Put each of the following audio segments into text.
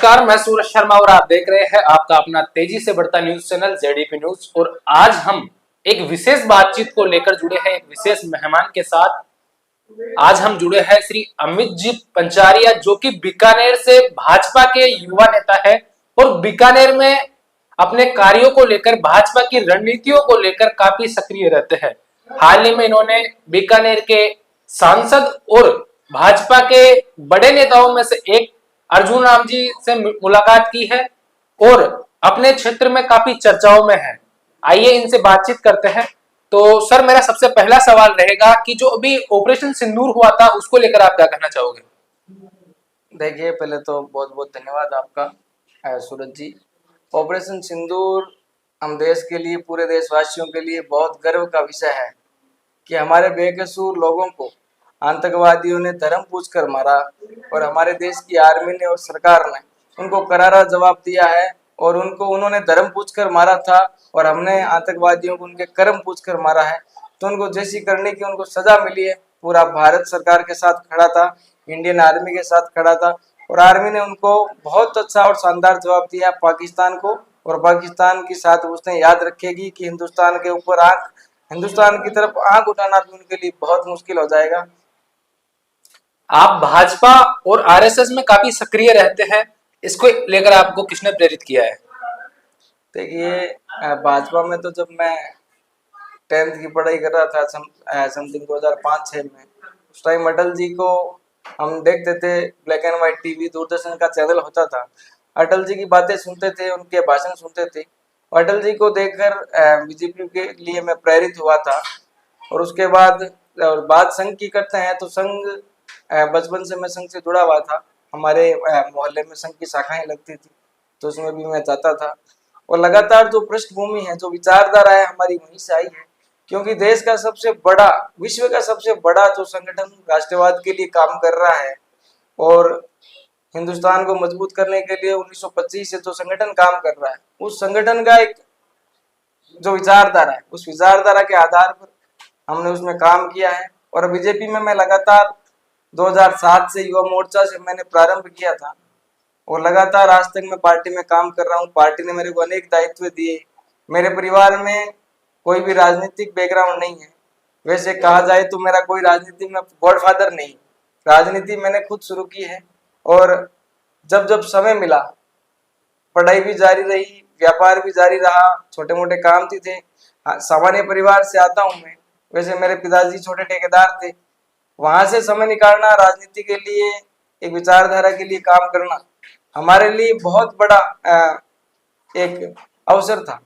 नमस्कार, मैं सूरज शर्मा और आप देख रहे हैं आपका अपना तेजी से बढ़ता न्यूज चैनल जेडीपी न्यूज। और आज हम एक विशेष बातचीत को लेकर जुड़े हैं, एक विशेष मेहमान के साथ। आज हम जुड़े हैं श्री अमित जी पंचारिया, जो कि बीकानेर से भाजपा के युवा नेता है और बीकानेर में अपने कार्यों को लेकर, भाजपा की रणनीतियों को लेकर काफी सक्रिय रहते हैं। हाल ही में इन्होंने बीकानेर के सांसद और भाजपा के बड़े नेताओं में से एक अर्जुन राम जी से मुलाकात की है और अपने क्षेत्र में काफी चर्चाओं में है। आइए इनसे बातचीत करते हैं। तो सर, मेरा सबसे पहला सवाल रहेगा कि जो अभी ऑपरेशन सिंदूर हुआ था उसको लेकर आप क्या कहना चाहोगे? देखिए, पहले तो बहुत बहुत धन्यवाद आपका सूरज जी। ऑपरेशन सिंदूर हम देश के लिए, पूरे देशवासियों के लिए बहुत गर्व का विषय है कि हमारे बेकसूर लोगों को आतंकवादियों ने धर्म पूछकर मारा और हमारे देश की आर्मी ने और सरकार ने उनको करारा जवाब दिया है। और उन्होंने धर्म पूछकर मारा था और हमने आतंकवादियों को उनके कर्म पूछकर मारा है, तो उनको जैसी करने की उनको सजा मिली है। पूरा भारत सरकार के साथ खड़ा था, इंडियन आर्मी के साथ खड़ा था और आर्मी ने उनको बहुत अच्छा और शानदार जवाब दिया पाकिस्तान को। और पाकिस्तान के साथ उसने याद रखेगी कि हिंदुस्तान की तरफ आंख उठाना भी उनके लिए बहुत मुश्किल हो जाएगा। आप भाजपा और आरएसएस में काफी सक्रिय रहते हैं, इसको लेकर आपको किसने प्रेरित किया है? देखिए, भाजपा में तो जब मैं 10th की पढ़ाई कर रहा था समथिंग 2005-6 में, उस टाइम अटल जी को हम देखते थे। Black and white TV, Doordarshan का चैनल होता था। अटल जी की बातें सुनते थे, उनके भाषण सुनते थे। अटल जी को देखकर बीजेपी के लिए मैं प्रेरित हुआ था। और उसके बाद बात संघ की करते हैं तो संघ, बचपन से मैं संघ से जुड़ा हुआ था। हमारे मोहल्ले में संघ की शाखाएं लगती थी, तो उसमें भी मैं जाता था। और लगातार जो पृष्ठभूमि है, जो विचारधारा है, हमारी वहीं से आई है। क्योंकि देश का सबसे बड़ा, विश्व का सबसे बड़ा जो संगठन राष्ट्रवाद के लिए काम कर रहा है और हिंदुस्तान को मजबूत करने के लिए 1925 से जो संगठन काम कर रहा है, उस संगठन का एक जो विचारधारा है, उस विचारधारा के आधार पर हमने उसमें काम किया है। और बीजेपी में मैं लगातार 2007 से युवा मोर्चा से मैंने प्रारंभ किया था और लगातार आज तक मैं पार्टी में काम कर रहा हूँ। पार्टी ने मेरे को अनेक दायित्व दिए। मेरे परिवार में कोई भी राजनीतिक बैकग्राउंड नहीं है। वैसे कहा जाए तो मेरा कोई राजनीति में गॉडफादर नहीं। राजनीति मैंने खुद शुरू की है और जब जब समय मिला, पढ़ाई भी जारी रही, व्यापार भी जारी रहा, छोटे मोटे काम भी थे। सामान्य परिवार से आता हूँ मैं। वैसे मेरे पिताजी छोटे ठेकेदार थे। वहां से समय निकालना, राजनीति के लिए, एक विचारधारा के लिए काम करना हमारे लिए बहुत बड़ा एक अवसर था,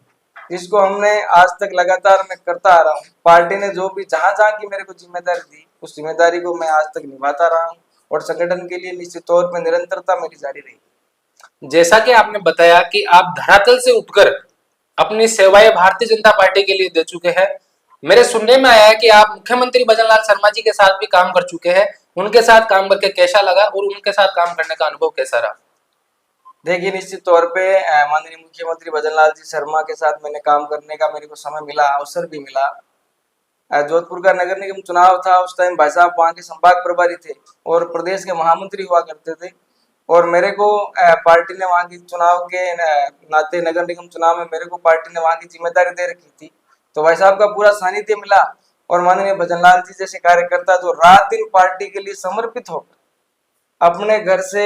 जिसको हमने आज तक लगातार मैं करता आ रहा हूँ। पार्टी ने जो भी जहां जहां की मेरे को जिम्मेदारी दी, उस जिम्मेदारी को मैं आज तक निभाता रहा हूँ और संगठन के लिए निश्चित तौर पर निरंतरता मेरी जारी रही। जैसा कि आपने बताया कि आप धरातल से उठकर अपनी सेवाएं भारतीय जनता पार्टी के लिए दे चुके हैं। मेरे सुनने में आया है कि आप मुख्यमंत्री भजन लाल शर्मा जी के साथ भी काम कर चुके हैं। उनके साथ काम करके कैसा लगा और उनके साथ काम करने का अनुभव कैसा रहा? देखिए, निश्चित तौर पे माननीय मुख्यमंत्री भजन लाल जी शर्मा के साथ मैंने काम करने का मेरे को समय मिला, अवसर भी मिला। जोधपुर का नगर निगम चुनाव था, उस टाइम भाई साहब वहाँ के संभाग प्रभारी थे और प्रदेश के महामंत्री हुआ करते थे। और मेरे को पार्टी ने वहाँ की चुनाव के नाते, नगर निगम चुनाव में मेरे को पार्टी ने वहाँ की जिम्मेदारी दे रखी थी। तो भाई साहब का पूरा सानिध्य मिला और माननीय भजन लाल जी जैसे कार्यकर्ता जो रात दिन पार्टी के लिए समर्पित होकर अपने घर से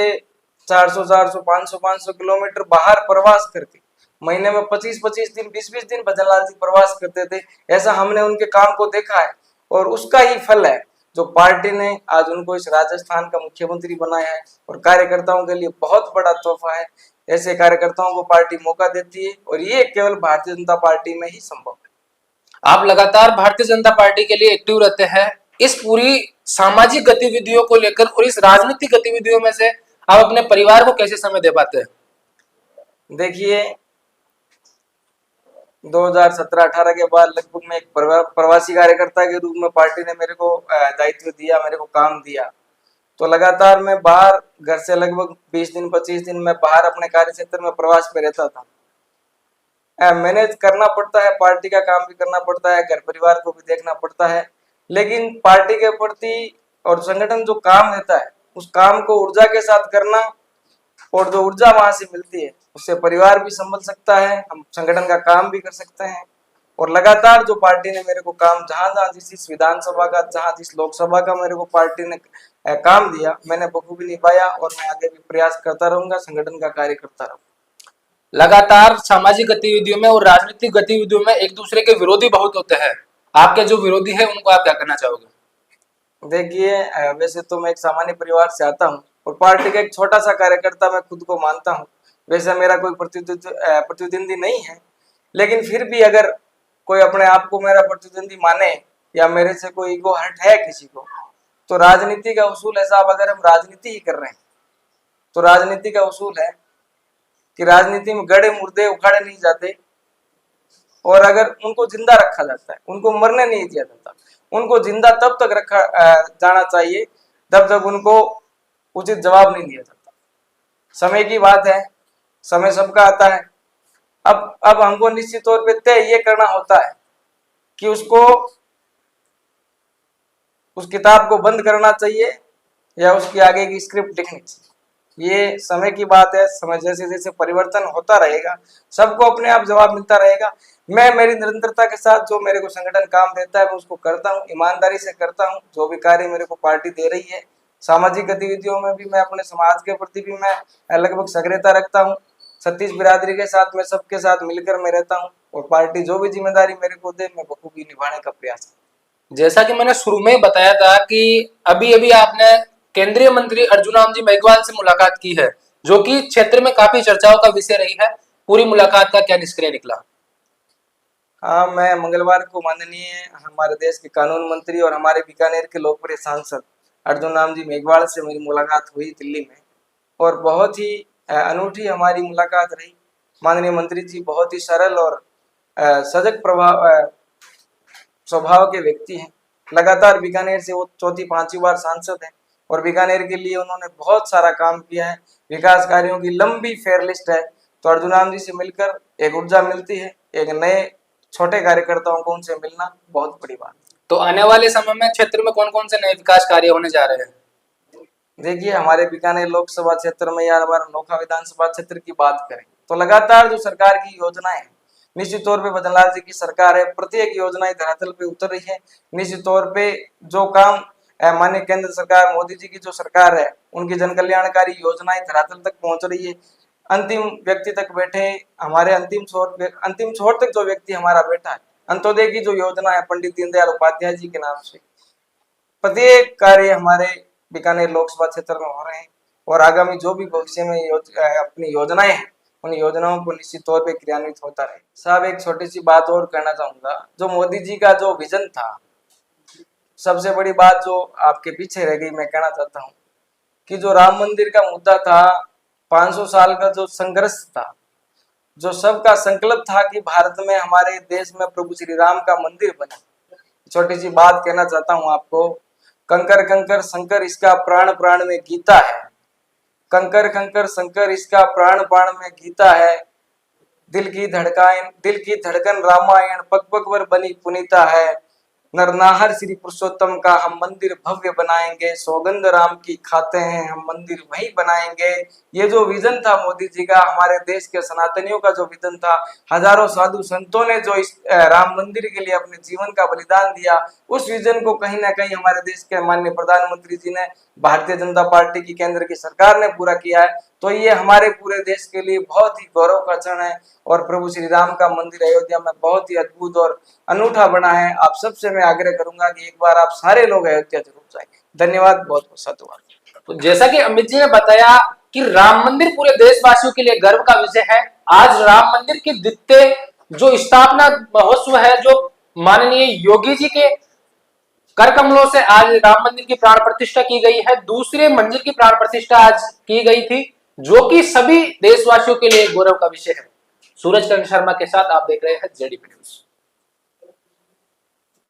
400 500 किलोमीटर बाहर प्रवास करके महीने में 25 दिन, 20 दिन भजन लाल जी प्रवास करते थे। ऐसा हमने उनके काम को देखा है और उसका ही फल है जो पार्टी ने आज उनको इस राजस्थान का मुख्यमंत्री बनाया है। और कार्यकर्ताओं के लिए बहुत बड़ा तोहफा है। ऐसे कार्यकर्ताओं को पार्टी मौका देती है और ये केवल भारतीय जनता पार्टी में ही संभव है। आप लगातार भारतीय जनता पार्टी के लिए एक्टिव रहते हैं। इस पूरी सामाजिक गतिविधियों को लेकर और इस राजनीतिक गतिविधियों में से आप अपने परिवार को कैसे समय दे पाते हैं? देखिए, 2017-18 के बाद लगभग मैं एक प्रवासी कार्यकर्ता के रूप में पार्टी ने मेरे को दायित्व दिया, मेरे को काम दिया। तो लगातार मैं बाहर, घर से लगभग 20 दिन 25 दिन मैं बाहर अपने कार्य क्षेत्र में प्रवास पे रहता था। मैनेज करना पड़ता है, पार्टी का काम भी करना पड़ता है, घर परिवार को भी देखना पड़ता है। लेकिन पार्टी के प्रति और संगठन जो काम देता है, उस काम को ऊर्जा के साथ करना और जो ऊर्जा वहां से मिलती है उससे परिवार भी संभल सकता है, हम संगठन का काम भी कर सकते हैं। और लगातार जो पार्टी ने मेरे को काम जहां जहां जिस विधानसभा का, जहां जिस लोकसभा का मेरे को पार्टी ने काम दिया, मैंने बखूबी निभाया और मैं आगे भी प्रयास करता रहूंगा, संगठन का कार्य करता रहूंगा। लगातार सामाजिक गतिविधियों में और राजनीतिक गतिविधियों में एक दूसरे के विरोधी बहुत होते हैं, आपके जो विरोधी है उनको आप क्या कहना चाहोगे? देखिए, वैसे तो मैं एक सामान्य परिवार से आता हूँ और पार्टी का एक छोटा सा कार्यकर्ता मैं खुद को मानता हूँ। वैसे मेरा कोई प्रतिद्वंदी नहीं है, लेकिन फिर भी अगर कोई अपने आप को मेरा प्रतिद्वंदी माने या मेरे से कोई ईगो हर्ट है किसी को, तो राजनीति का उसूल है साहब, अगर हम राजनीति ही कर रहे हैं तो राजनीति का उसूल है कि राजनीति में गड़े मुर्दे उखाड़े नहीं जाते, और अगर उनको जिंदा रखा जाता है, उनको मरने नहीं दिया जाता। उनको जिंदा तब तक रखा जाना चाहिए तब तक उनको उचित जवाब नहीं दिया जाता। समय की बात है, समय सबका आता है। अब हमको निश्चित तौर पे तय ये करना होता है कि उसको, उस किताब को बंद करना चाहिए या उसकी आगे की स्क्रिप्ट लिखनी चाहिए। ये समय की बात है। समय जैसे जैसे परिवर्तन होता रहेगा, सबको अपने आप जवाब मिलता रहेगा। मैं मेरी निरंतरता के साथ जो मेरे को संगठन काम देता है मैं उसको करता हूँ, ईमानदारी से करता हूँ। जो भी कार्य मेरे को पार्टी दे रही है, सामाजिक गतिविधियों में भी मैं अपने समाज के प्रति भी मैं लगभग सक्रियता रखता हूँ। छत्तीस बिरादरी के साथ मैं सबके साथ मिलकर मैं रहता हूँ और पार्टी जो भी जिम्मेदारी मेरे को दे मैं बखूबी निभाने का प्रयास करता हूँ। जैसा कि मैंने शुरू में ही बताया था कि अभी अभी आपने केंद्रीय मंत्री अर्जुन राम जी मेघवाल से मुलाकात की है, जो कि क्षेत्र में काफी चर्चाओं का विषय रही है। पूरी मुलाकात का क्या निष्कर्ष निकला? हाँ, मैं मंगलवार को माननीय हमारे देश के कानून मंत्री और हमारे बीकानेर के लोकप्रिय सांसद अर्जुन राम जी मेघवाल से मेरी मुलाकात हुई दिल्ली में, और बहुत ही अनूठी हमारी मुलाकात रही। माननीय मंत्री जी बहुत ही सरल और सजग स्वभाव के व्यक्ति हैं। लगातार बीकानेर से वो चौथी पांचवी बार सांसद हैं और बीकानेर के लिए उन्होंने बहुत सारा काम किया है। विकास कार्यों की लंबी फेयर लिस्ट है। तो अर्जुन राम जी से मिलकर एक ऊर्जा मिलती है, एक नए छोटे कार्यकर्ताओं को उनसे मिलना बहुत बड़ी बात है। तो आने वाले समय में क्षेत्र में कौन कौन से नए विकास कार्य होने जा रहे हैं? देखिए, हमारे बीकानेर लोकसभा क्षेत्र में या हमारा नोखा विधानसभा क्षेत्र की बात करें तो लगातार जो सरकार की योजनाएं हैं, निश्चित तौर पे बदनलाल जी की सरकार है, प्रत्येक योजनाएं धरातल पे उतर रही है। निश्चित तौर पे जो काम माननीय केंद्र सरकार मोदी जी की जो सरकार है, उनकी जन कल्याणकारी योजनाएं धरातल तक पहुंच रही है। अंतिम व्यक्ति तक बैठे, हमारे अंतिम छोर तक जो व्यक्ति हमारा बैठा है, अंत्योदय की जो योजना है पंडित दीनदयाल उपाध्याय जी के नाम से, प्रत्येक कार्य हमारे बीकानेर लोकसभा क्षेत्र में हो रहे हैं। और आगामी जो भी भविष्य में अपनी योजनाएं हैं, उन योजनाओं को निश्चित तौर पे क्रियान्वित होता रहे। साहब, एक छोटी सी बात और कहना चाहूंगा। जो मोदी जी का जो विजन था, सबसे बड़ी बात जो आपके पीछे रह गई, मैं कहना चाहता हूँ कि जो राम मंदिर का मुद्दा था, 500 साल का जो संघर्ष था, जो सबका संकल्प था कि भारत में, हमारे देश में प्रभु श्री राम का मंदिर बने। छोटी सी बात कहना चाहता हूँ आपको, कंकर कंकर शंकर इसका प्राण प्राण में गीता है। कंकर कंकर शंकर इसका प्राण प्राण में गीता है। दिल की धड़कन रामायण पग पग पर बनी पुनीता है। नरनाहर श्री पुरुषोत्तम का हम मंदिर भव्य बनाएंगे। सौगंध राम की खाते हैं, हम मंदिर वही बनाएंगे। ये जो विजन था मोदी जी का, हमारे देश के सनातनियों का जो विजन था, हजारों साधु संतों ने जो इस राम मंदिर के लिए अपने जीवन का बलिदान दिया, उस विजन को कहीं ना कहीं हमारे देश के माननीय प्रधानमंत्री जी ने, भारतीय जनता पार्टी की केंद्र की सरकार ने पूरा किया है। तो ये हमारे पूरे देश के लिए बहुत ही गौरव का क्षण है। और प्रभु श्री राम का मंदिर अयोध्या में बहुत ही अद्भुत और अनूठा बना है। आप सबसे मैं आग्रह करूंगा कि एक बार आप सारे लोग अयोध्या जरूर जाएं। धन्यवाद, बहुत बहुत साधुवाद। तो जैसा कि अमित जी ने बताया कि राम मंदिर पूरे देशवासियों के लिए गर्व का विषय है। आज राम मंदिर की द्वितीय जो स्थापना महोत्सव है, जो माननीय योगी जी के कर कमलों से आज राम मंदिर की प्राण प्रतिष्ठा की गई है। दूसरे मंदिर की प्राण प्रतिष्ठा आज की गई थी, जो कि सभी देशवासियों के लिए गौरव का विषय है। सूरज किरण शर्मा के साथ आप देख रहे हैं जेडीपी न्यूज।